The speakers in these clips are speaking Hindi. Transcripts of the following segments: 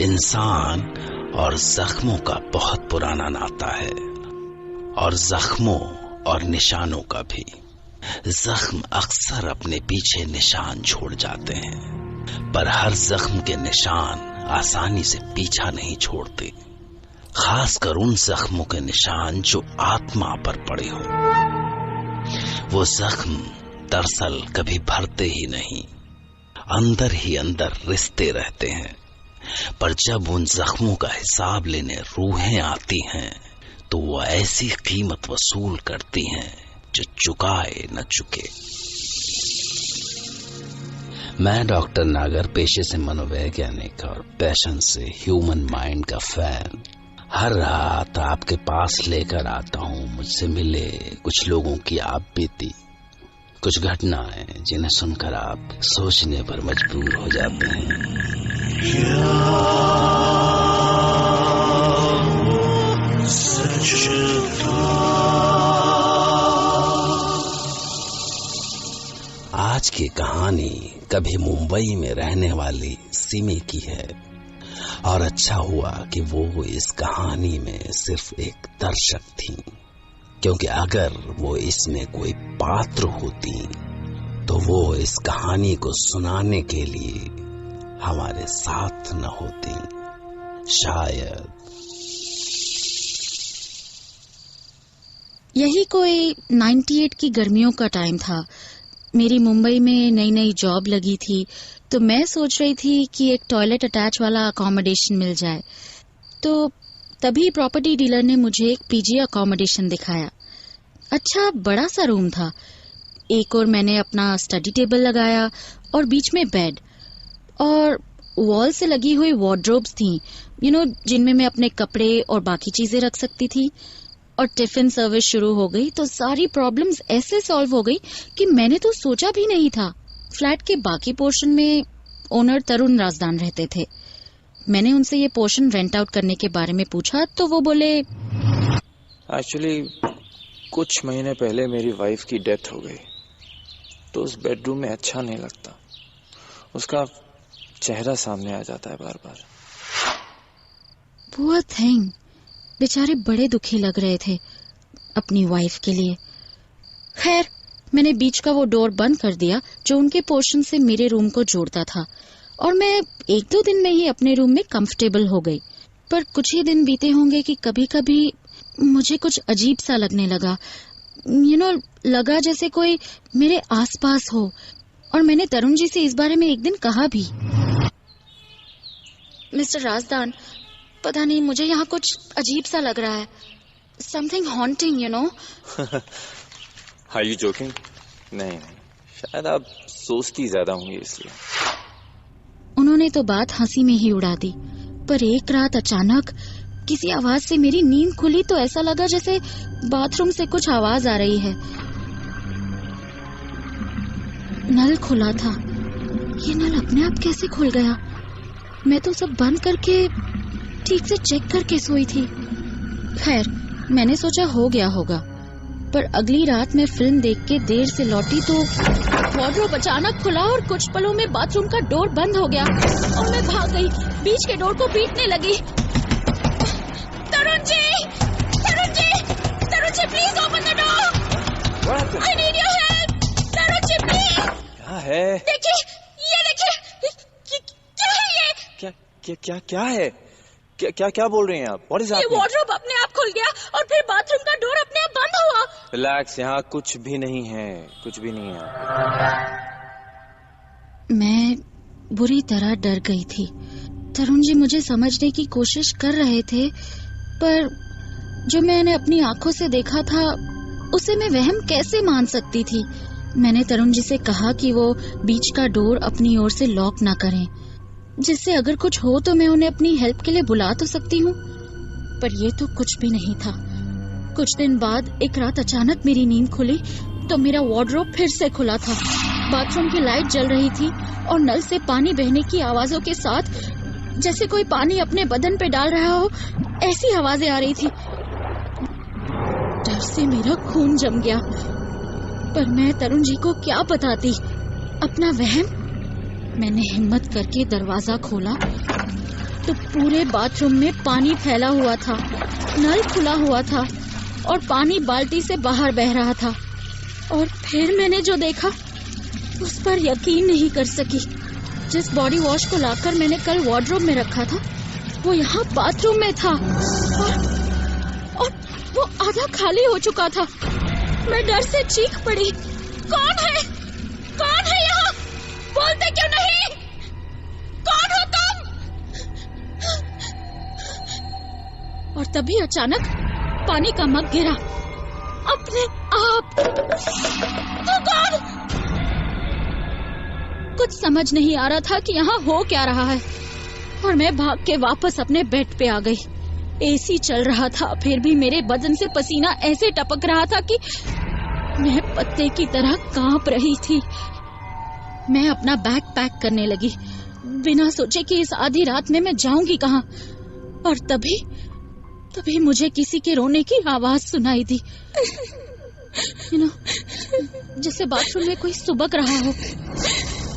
इंसान और जख्मों का बहुत पुराना नाता है, और जख्मों और निशानों का भी। जख्म अक्सर अपने पीछे निशान छोड़ जाते हैं, पर हर जख्म के निशान आसानी से पीछा नहीं छोड़ते, खासकर उन जख्मों के निशान जो आत्मा पर पड़े हों। वो जख्म दरअसल कभी भरते ही नहीं, अंदर ही अंदर रिश्ते रहते हैं, पर जब उन जख्मों का हिसाब लेने रूहें आती हैं तो वो ऐसी कीमत वसूल करती हैं जो चुकाए न चुके। मैं डॉक्टर नागर, पेशे से मनोवैज्ञानिक और पैशन से ह्यूमन माइंड का फैन, हर रात आपके पास लेकर आता हूँ मुझसे मिले कुछ लोगों की आप बीती, कुछ घटनाएं जिन्हें सुनकर आप सोचने पर मजबूर हो जाते हैं। आज की कहानी कभी मुंबई में रहने वाली सिमी की है, और अच्छा हुआ कि वो इस कहानी में सिर्फ एक दर्शक थी, क्योंकि अगर वो इसमें कोई पात्र होती तो वो इस कहानी को सुनाने के लिए हमारे साथ न होती, शायद। यही कोई 98 की गर्मियों का टाइम था। मेरी मुंबई में नई नई जॉब लगी थी, तो मैं सोच रही थी कि एक टॉयलेट अटैच वाला अकोमोडेशन मिल जाए। तो तभी प्रॉपर्टी डीलर ने मुझे एक पीजी अकोमोडेशन दिखाया। अच्छा बड़ा सा रूम था, एक और मैंने अपना स्टडी टेबल लगाया और बीच में बेड, और वॉल से लगी हुई वार्डरोब्स थी, जिनमें मैं अपने कपड़े और बाकी चीजें रख सकती थी। और टिफिन सर्विस शुरू हो गई तो सारी प्रॉब्लम्स ऐसे सॉल्व हो गई कि मैंने तो सोचा भी नहीं था। फ्लैट के बाकी पोर्शन में ओनर तरुण राजदान रहते थे। मैंने उनसे ये पोर्शन रेंट आउट करने के बारे में पूछा तो वो बोले, एक्चुअली कुछ महीने पहले मेरी वाइफ की डेथ हो गई, तो उस बेडरूम में अच्छा नहीं लगता, उसका चेहरा सामने आ जाता है बार बार। पुअर थिंग, बेचारे बड़े दुखी लग रहे थे अपनी वाइफ के लिए। खैर, मैंने बीच का वो डोर बंद कर दिया जो उनके पोर्शन से मेरे रूम को जोड़ता था, और मैं 1-2 दिन में ही अपने रूम में कंफर्टेबल हो गई। पर कुछ ही दिन बीते होंगे कि कभी कभी मुझे कुछ अजीब सा लगने लगा। लगा जैसे कोई मेरे आसपास हो, और मैंने तरुण जी से इस बारे में एक दिन कहा भी। मिस्टर राजदान, पता नहीं मुझे यहाँ कुछ अजीब सा लग रहा है, something haunting, Are you joking? नहीं, शायद आप सोचती ज्यादा होंगी इसलिए। उन्होंने तो बात हंसी में ही उड़ा दी, पर एक रात अचानक किसी आवाज से मेरी नींद खुली तो ऐसा लगा जैसे बाथरूम से कुछ आवाज आ रही है। नल खुला था। ये नल अपने आप कैसे खुल गया? मैं तो सब बंद करके ठीक से चेक करके सोई थी। खैर, मैंने सोचा हो गया होगा, पर अगली रात मैं फिल्म देख के देर से लौटी तो वार्डरोब अचानक खुला और कुछ पलों में बाथरूम का डोर बंद हो गया, और मैं भाग गई, बीच के डोर को पीटने लगी। Tarun ji, please open the door, I need your help, Tarun ji please. क्या है? देखिए, ये देखिए, क्या है ये? क्या है? क्या बोल रही हैं आप? What is happening? ये वार्डरोब अपने आप खुल गया और फिर बाथरूम का डोर अपने आप बंद हुआ। रिलैक्स, यहाँ कुछ भी नहीं है। मैं बुरी तरह डर गई थी। तरुण जी मुझे समझने की कोशिश कर रहे थे, पर जो मैंने अपनी आंखों से देखा था उसे मैं वहम कैसे मान सकती थी। मैंने तरुण जी से कहा कि वो बीच का डोर अपनी ओर से लॉक ना करें, जिससे अगर कुछ हो तो मैं उन्हें अपनी हेल्प के लिए बुला तो सकती हूँ। पर ये तो कुछ भी नहीं था। कुछ दिन बाद एक रात अचानक मेरी नींद खुली तो मेरा वार्डरोब फिर से खुला था। बाथरूम की लाइट जल रही थी और नल से पानी बहने की आवाजों के साथ जैसे कोई पानी अपने बदन पे डाल रहा हो, ऐसी आवाजें आ रही थी। डर से मेरा खून जम गया, पर मैं तरुण जी को क्या बताती अपना वहम। मैंने हिम्मत करके दरवाजा खोला तो पूरे बाथरूम में पानी फैला हुआ था, नल खुला हुआ था और पानी बाल्टी से बाहर बह रहा था। और फिर मैंने जो देखा उस पर यकीन नहीं कर सकी। जिस बॉडी वॉश को लाकर मैंने कल वार्डरोब में रखा था वो यहाँ बाथरूम में था और वो आधा खाली हो चुका था। मैं डर से चीख पड़ी, कौन है? कौन है यहाँ? बोलते क्यों नहीं? कौन हो तुम? और तभी अचानक पानी का मग गिरा अपने आप। तू कौन? कुछ समझ नहीं आ रहा था कि यहाँ हो क्या रहा है और मैं भाग के वापस अपने बेड पे आ गई। एसी चल रहा था, फिर भी मेरे बदन से पसीना ऐसे टपक रहा था कि मैं पत्ते की तरह कांप रही थी। मैं अपना बैग पैक करने लगी, बिना सोचे कि इस आधी रात में मैं जाऊंगी कहाँ। और तभी मुझे किसी के रोने की आवाज सुनाई दी। जैसे बाथरूम में कोई सुबक रहा हो।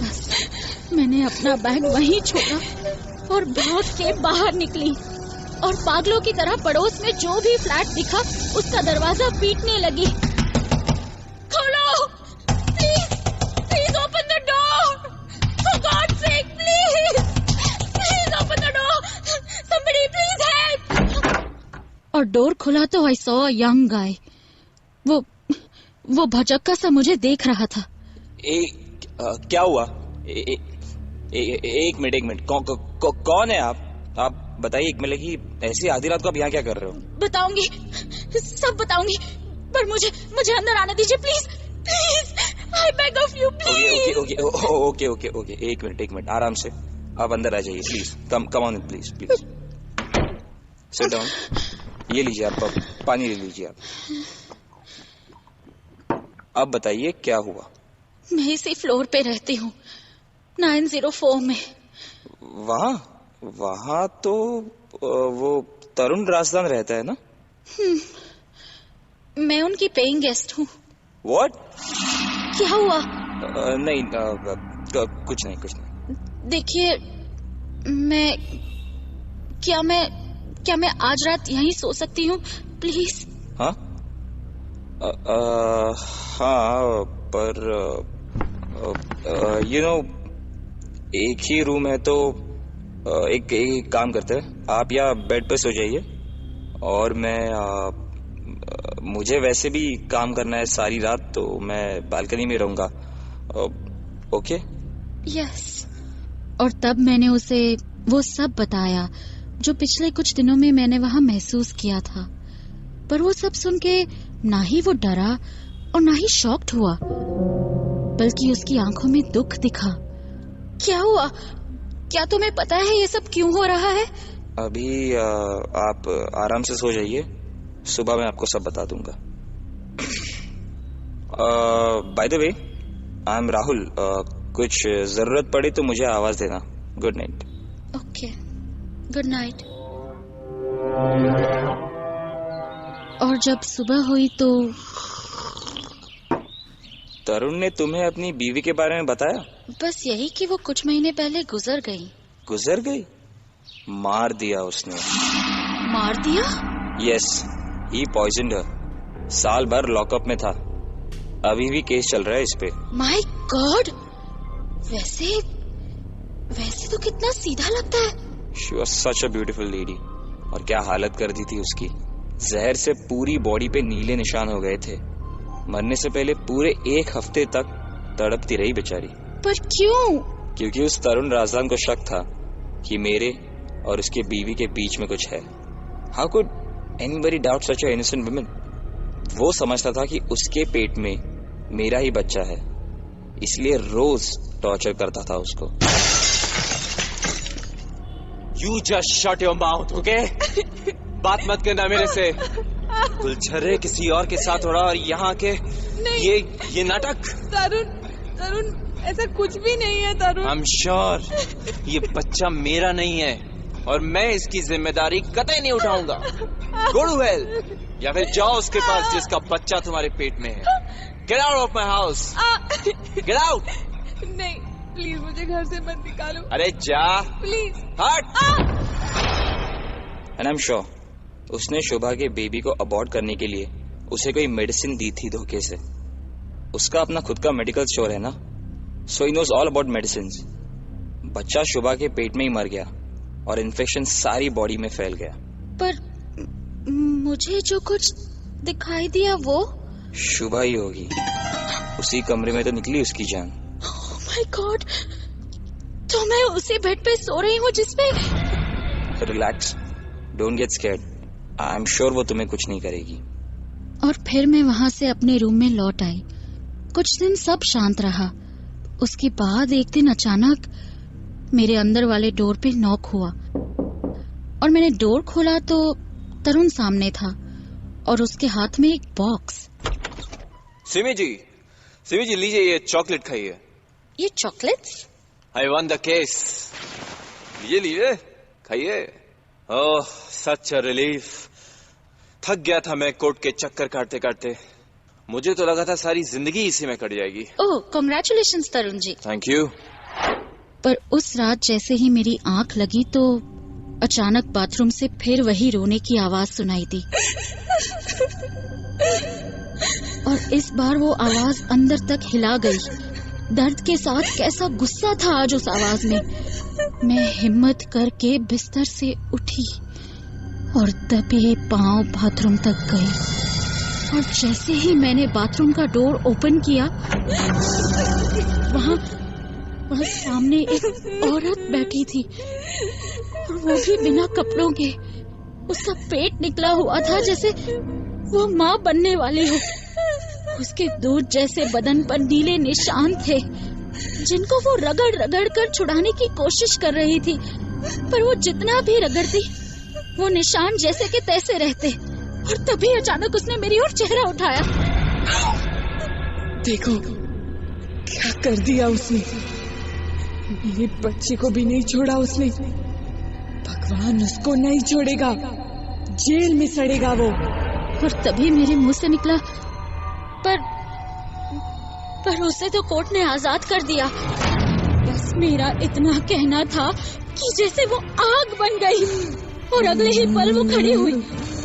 बस मैंने अपना बैग वहीं छोड़ा और भाग के बाहर निकली और पागलों की तरह पड़ोस में जो भी फ्लैट दिखा उसका दरवाजा पीटने लगी। खोलो, please, please open the door, for God's sake, please, please open the door, somebody please help. और डोर खुला तो I saw a young guy. वो भजक्का सा मुझे देख रहा था। क्या हुआ? एक मिनट, कौन है आप बताइए। एक मिनट की ऐसी आधी रात को आप यहाँ क्या कर रहे हो? बताऊंगी, सब बताऊंगी, पर मुझे अंदर आने दीजिए please, please, I beg of you please. Okay, एक मिनट, आराम से आप अंदर आ जाइए please. Come on please sit down. ये लीजिए, आप पानी ले लीजिए आप। अब बताइए क्या हुआ? मैं इसी फ्लोर पे रहती हूँ, 904 में। वहाँ तो वो तरुण राजदान रहता है ना? मैं उनकी पेइंग गेस्ट हूँ। What? क्या हुआ? नहीं, कुछ नहीं। देखिए, क्या मैं आज रात यहीं सो सकती हूँ प्लीज? हाँ, हाँ, पर एक ही रूम है तो एक काम करते हैं, आप या बेड पे सो जाइए और मुझे वैसे भी काम करना है सारी रात, तो मैं बालकनी में रहूंगा। ओके? यस। और तब मैंने उसे वो सब बताया जो पिछले कुछ दिनों में मैंने वहां महसूस किया था। पर वो सब सुन के ना ही वो डरा और ना ही शॉक्ड हुआ, बल्कि उसकी आंखों में दुख दिखा। क्या हुआ? क्या तुम्हें पता है ये सब क्यों हो रहा है? अभी आप आराम से सो जाइए, सुबह मैं आपको सब बता दूंगा। By the way, I am Rahul. कुछ जरूरत पड़ी तो मुझे आवाज देना। Good night. Okay, good night. और जब सुबह हुई तो तरुण ने तुम्हें अपनी बीवी के बारे में बताया? बस यही कि वो कुछ महीने पहले गुजर गई। मार दिया उसने। मार दिया? यस, ही पॉइजनड हर। साल भर लॉकअप में था, अभी भी केस चल रहा है इस पे। माय गॉड, वैसे तो कितना सीधा लगता है। She was such a beautiful lady. और क्या हालत कर दी थी उसकी। जहर से पूरी बॉडी पे नीले निशान हो गए थे। मरने से पहले पूरे 1 हफ्ते तक तड़पती रही बेचारी। पर क्यों? क्योंकि उस तरुण राजदान को शक था कि मेरे और उसके बीवी के बीच में कुछ है। How could anybody doubt such a innocent woman? वो समझता था कि उसके पेट में मेरा ही बच्चा है, इसलिए रोज टॉर्चर करता था उसको। You just shut your mouth, okay? बात मत करना मेरे से। गुलछर्रे किसी और के साथ हो रहा और यहाँ के ये नाटक। तरुण, ऐसा कुछ भी नहीं है तरुण। I'm sure ये बच्चा मेरा नहीं है और मैं इसकी जिम्मेदारी कतई नहीं उठाऊंगा। Go to hell, या फिर जाओ उसके पास जिसका बच्चा तुम्हारे पेट में है। Get out of my house. Get out. नहीं, प्लीज मुझे घर से मत निकालो। अरे जा, प्लीज। हट। एंड आई एम श्योर उसने शुभा के बेबी को अबॉर्ट करने के लिए उसे कोई मेडिसिन दी थी धोखे से। उसका अपना खुद का मेडिकल स्टोर है ना, so he knows all about medicine. बच्चा शुभा के पेट में ही मर गया और इन्फेक्शन सारी बॉडी में फैल गया। पर मुझे जो कुछ दिखाई दिया वो शुभा ही होगी। उसी कमरे में तो निकली उसकी जान। ओह माय गॉड, तो मैं उसी बेड पे सो रही हूँ जिसपे। Relax, don't get scared. I am sure वो तुम्हें कुछ नहीं करेगी। और फिर मैं वहां से अपने रूम में लौट आई। कुछ दिन सब शांत रहा। उसके बाद एक दिन अचानक मेरे अंदर वाले डोर पे नॉक हुआ और मैंने डोर खोला तो तरुण सामने था और उसके हाथ में एक बॉक्स। सिमी जी लीजिए, ये चॉकलेट खाइए। ये chocolates? I one the case. लीजिए खाइए। ओह सच अ रिलीफ। थक गया था मैं कोर्ट के चक्कर काटते काटते। मुझे तो लगा था सारी जिंदगी इसी में कट जाएगी। Oh congratulations Tarun ji. Thank you. पर उस रात जैसे ही मेरी आंख लगी तो अचानक बाथरूम से फिर वही रोने की आवाज सुनाई दी। और इस बार वो आवाज अंदर तक हिला गई। दर्द के साथ कैसा गुस्सा था आज उस आवाज में। मैं हिम्मत करके बिस्तर से उठी और दबे पांव बाथरूम तक गई। और जैसे ही मैंने बाथरूम का डोर ओपन किया, वहाँ सामने एक औरत बैठी थी और वो भी बिना कपड़ों के। उसका पेट निकला हुआ था जैसे वो माँ बनने वाली हो। उसके दूध जैसे बदन पर नीले निशान थे जिनको वो रगड़ रगड़ कर छुड़ाने की कोशिश कर रही थी, पर वो जितना भी रगड़ती वो निशान जैसे के तैसे रहते। और तभी अचानक उसने मेरी ओर चेहरा उठाया। देखो क्या कर दिया उसने। मेरे बच्चे को भी नहीं छोड़ा उसने। भगवान उसको नहीं छोड़ेगा, जेल में सड़ेगा वो। और तभी मेरे मुंह से निकला, पर उसे तो कोर्ट ने आजाद कर दिया। बस मेरा इतना कहना था कि जैसे वो आग बन गई और अगले ही पल वो खड़ी हुई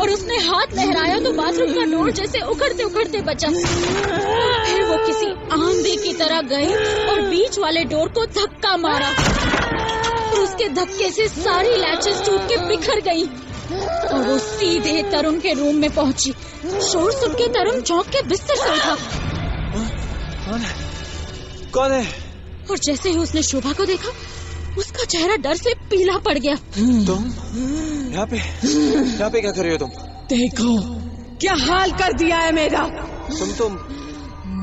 और उसने हाथ लहराया तो बाथरूम का डोर जैसे उखड़ते उखड़ते बचा। फिर वो किसी आंधी की तरह गई और बीच वाले डोर को धक्का मारा और उसके धक्के से सारी लैचेस टूट के बिखर गई और वो सीधे तरुण के रूम में पहुंची। शोर सुन के तरुण चौंक के बिस्तर से उठा। कौन है? और जैसे ही उसने शोभा को देखा, उसका चेहरा डर से पीला पड़ गया। तुम यहाँ पे क्या कर रही हो तुम? देखो क्या हाल कर दिया है मेरा। तुम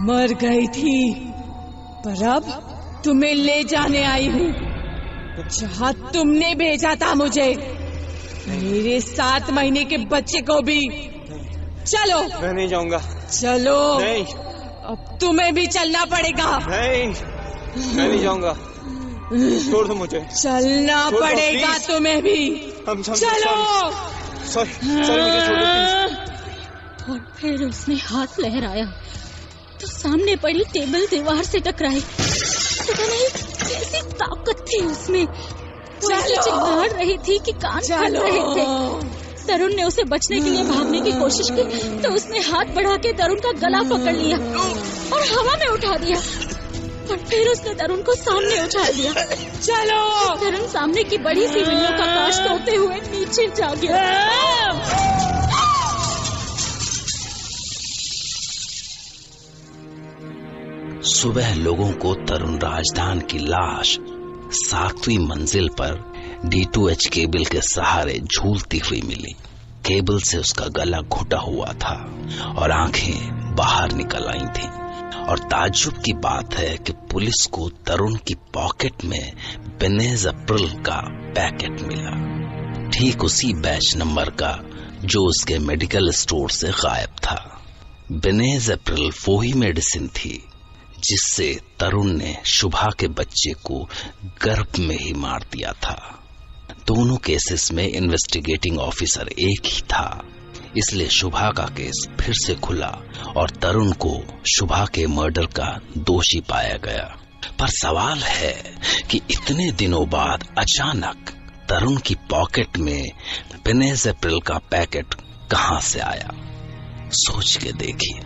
मर गई थी, पर अब तुम्हें ले जाने आई हूँ जहाँ तुमने भेजा था मुझे। मेरे 7 महीने के बच्चे को भी। चलो। मैं नहीं जाऊंगा। चलो। नहीं। अब तुम्हें भी चलना पड़ेगा। नहीं, मैं नहीं जाऊंगा। छोड़ दो मुझे। चलना पड़ेगा तुम्हें भी। चलो। सॉरी मुझे छोड़ दो प्लीज। और फिर उसने हाथ लहराया तो सामने पड़ी टेबल दीवार से टकराई। पता नहीं कैसी ताकत थी उसमें। चिल्ला रही थी कि कान फट रहे थे। तरुण ने उसे बचने के लिए भागने की कोशिश की तो उसने हाथ बढ़ा के तरुण का गला पकड़ लिया और हवा में उठा दिया। और फिर उसने तरुण को सामने उठा दिया। चलो। तरुण सामने की बड़ी सी विंडो का कांच तोड़ते हुए नीचे जा गया। सुबह लोगों को तरुण राजदान की लाश 7वीं मंजिल पर D2H केबल के सहारे झूलती हुई मिली। केबल से उसका गला घुटा हुआ था और आंखें बाहर निकल आई थीं। और ताज्जुब की बात है कि पुलिस को तरुण की पॉकेट में बेनेज़ाप्रिल का पैकेट मिला, ठीक उसी बैच नंबर का जो उसके मेडिकल स्टोर से गायब था। बेनेज़ाप्रिल वो ही मेडिसिन थी जिससे तरुण ने शुभा के बच्चे को गर्भ में ही मार दिया था। दोनों केसेस में इन्वेस्टिगेटिंग ऑफिसर एक ही था, इसलिए शुभा का केस फिर से खुला और तरुण को शुभा के मर्डर का दोषी पाया गया। पर सवाल है कि इतने दिनों बाद अचानक तरुण की पॉकेट में बेनेज़ अप्रैल का पैकेट कहां से आया? सोच के देखिए।